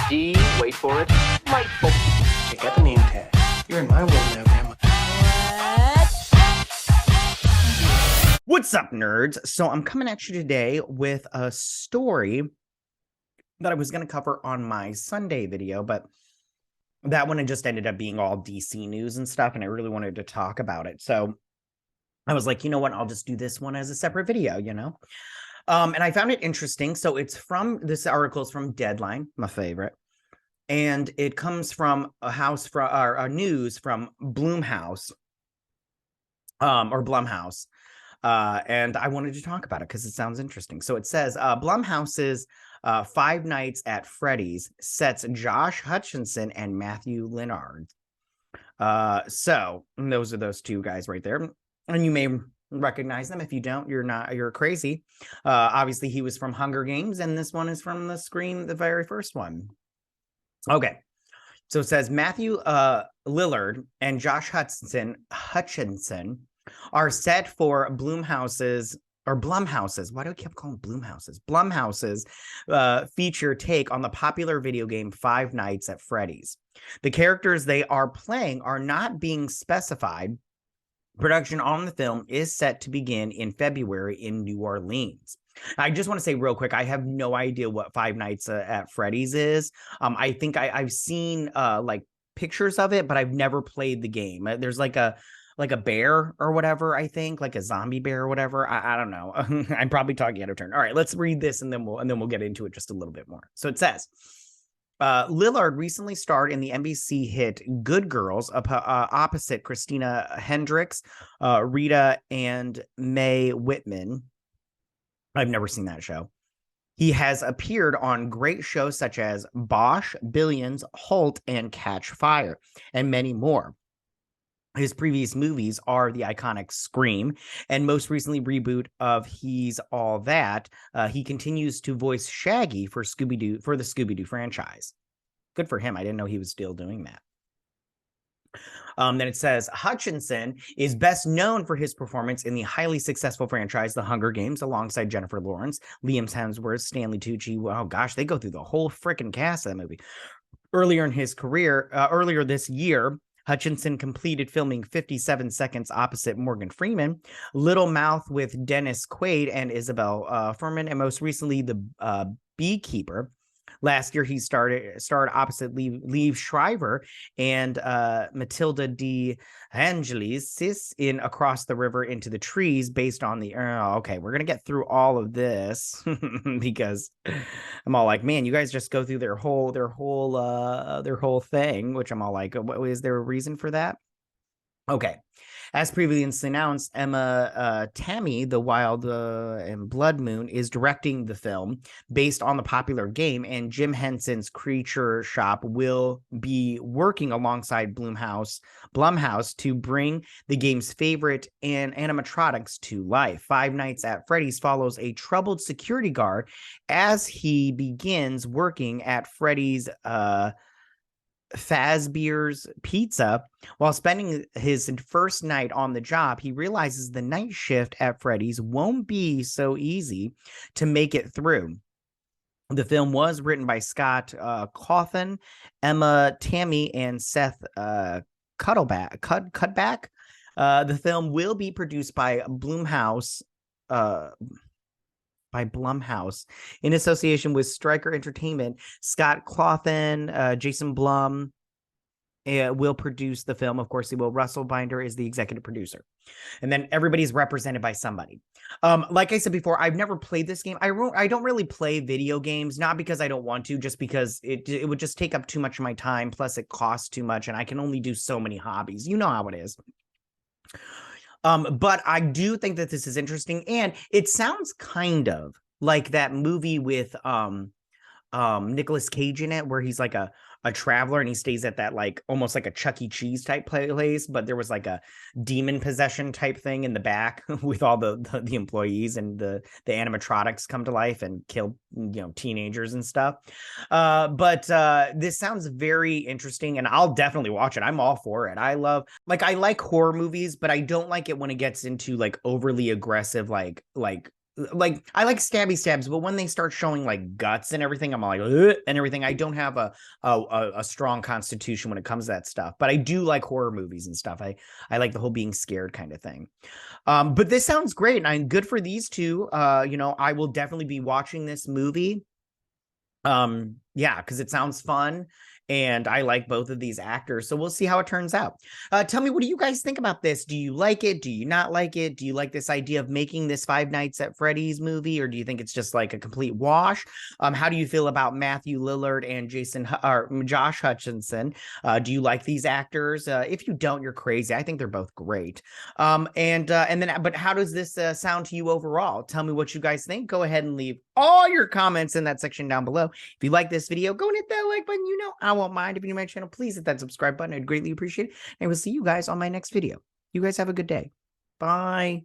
D, wait for it, delightful. I got the name tag. You're in my world now, Grandma. What's up, nerds? So I'm coming at you today with a story that I was going to cover on my Sunday video, but that one just ended up being all DC news and stuff, and I really wanted to talk about it. So I was like, you know what? I'll just do this one as a separate video, you know? And I found it interesting. So this article is from Deadline, my favorite. And it comes from a news from Blumhouse, or Blumhouse. And I wanted to talk about it because it sounds interesting. So it says Blumhouse's Five Nights at Freddy's sets Josh Hutcherson and Matthew Lillard. So those are those two guys right there. And you may recognize them. If you don't, you're crazy. Obviously, he was from Hunger Games, and this one is from the very first one. Okay. So it says Matthew Lillard and Josh Hutcherson are set for Blumhouse's. Why do I keep calling Blumhouse's? Blumhouse's feature take on the popular video game Five Nights at Freddy's. The characters they are playing are not being specified. Production on the film is set to begin in February in New Orleans. I just want to say real quick, I have no idea what Five Nights at Freddy's is. I think I've seen like pictures of it, but I've never played the game. There's like a bear or whatever, I think, like a zombie bear or whatever. I don't know. I'm probably talking out of turn. All right, let's read this and then we'll get into it just a little bit more. So it says, Lillard recently starred in the NBC hit Good Girls opposite Christina Hendricks, Rita and Mae Whitman. I've never seen that show. He has appeared on great shows such as Bosch, Billions, Halt, and Catch Fire, and many more. His previous movies are the iconic Scream, and most recently reboot of He's All That. He continues to voice Shaggy for the Scooby-Doo franchise. Good for him. I didn't know he was still doing that. Then it says Hutcherson is best known for his performance in the highly successful franchise The Hunger Games alongside Jennifer Lawrence, Liam Hemsworth, Stanley Tucci. Oh gosh, they go through the whole freaking cast of that movie. Earlier this year, Hutcherson completed filming 57 Seconds opposite Morgan Freeman, Little Mouth with Dennis Quaid and Isabel Furman, and most recently The Beekeeper. Last year, he starred opposite Liev Schreiber and Matilda de Angelis in Across the River into the Trees, based on the. Okay, we're gonna get through all of this because I'm all like, man, you guys just go through their whole thing, which I'm all like, is there a reason for that? Okay. As previously announced, Emma Tammy, the Wild and Blood Moon, is directing the film based on the popular game, and Jim Henson's Creature Shop will be working alongside Blumhouse to bring the game's favorite animatronics to life. Five Nights at Freddy's follows a troubled security guard as he begins working at Freddy's Fazbear's Pizza. While spending his first night on the job, he realizes the night shift at Freddy's won't be so easy to make it through. The film was written by Scott Cawthon, Emma Tammy, and Seth Cutback. The film will be produced by Blumhouse in association with Stryker Entertainment. Scott Cawthon, Jason Blum will produce the film. Of course, he will. Russell Binder is the executive producer. And then everybody's represented by somebody. Like I said before, I've never played this game. I don't really play video games, not because I don't want to, just because it would just take up too much of my time. Plus, it costs too much, and I can only do so many hobbies. You know how it is. But I do think that this is interesting, and it sounds kind of like that movie with Nicolas Cage in it, where he's like a traveler and he stays at that like almost like a Chuck E. Cheese type place, but there was like a demon possession type thing in the back with all the employees, and the animatronics come to life and kill teenagers and stuff. But this sounds very interesting, and I'll definitely watch it. I'm all for it. I like horror movies, but I don't like it when it gets into like overly aggressive like like I like stabby stabs, but when they start showing like guts and everything, I'm like, ugh, and everything. I don't have a strong constitution when it comes to that stuff, but I do like horror movies and stuff. I like the whole being scared kind of thing. But this sounds great, and I'm good for these two. You know, I will definitely be watching this movie. Yeah, because it sounds fun. And I like both of these actors. So we'll see how it turns out. Tell me, what do you guys think about this? Do you like it? Do you not like it? Do you like this idea of making this Five Nights at Freddy's movie? Or do you think it's just like a complete wash? How do you feel about Matthew Lillard and Josh Hutcherson? Do you like these actors? If you don't, you're crazy. I think they're both great. But how does this sound to you overall? Tell me what you guys think. Go ahead and leave all your comments in that section down below. If you like this video, go and hit that like button. You know, I won't mind. If you're new to my channel, please hit that subscribe button. I'd greatly appreciate it. And I will see you guys on my next video. You guys have a good day. Bye.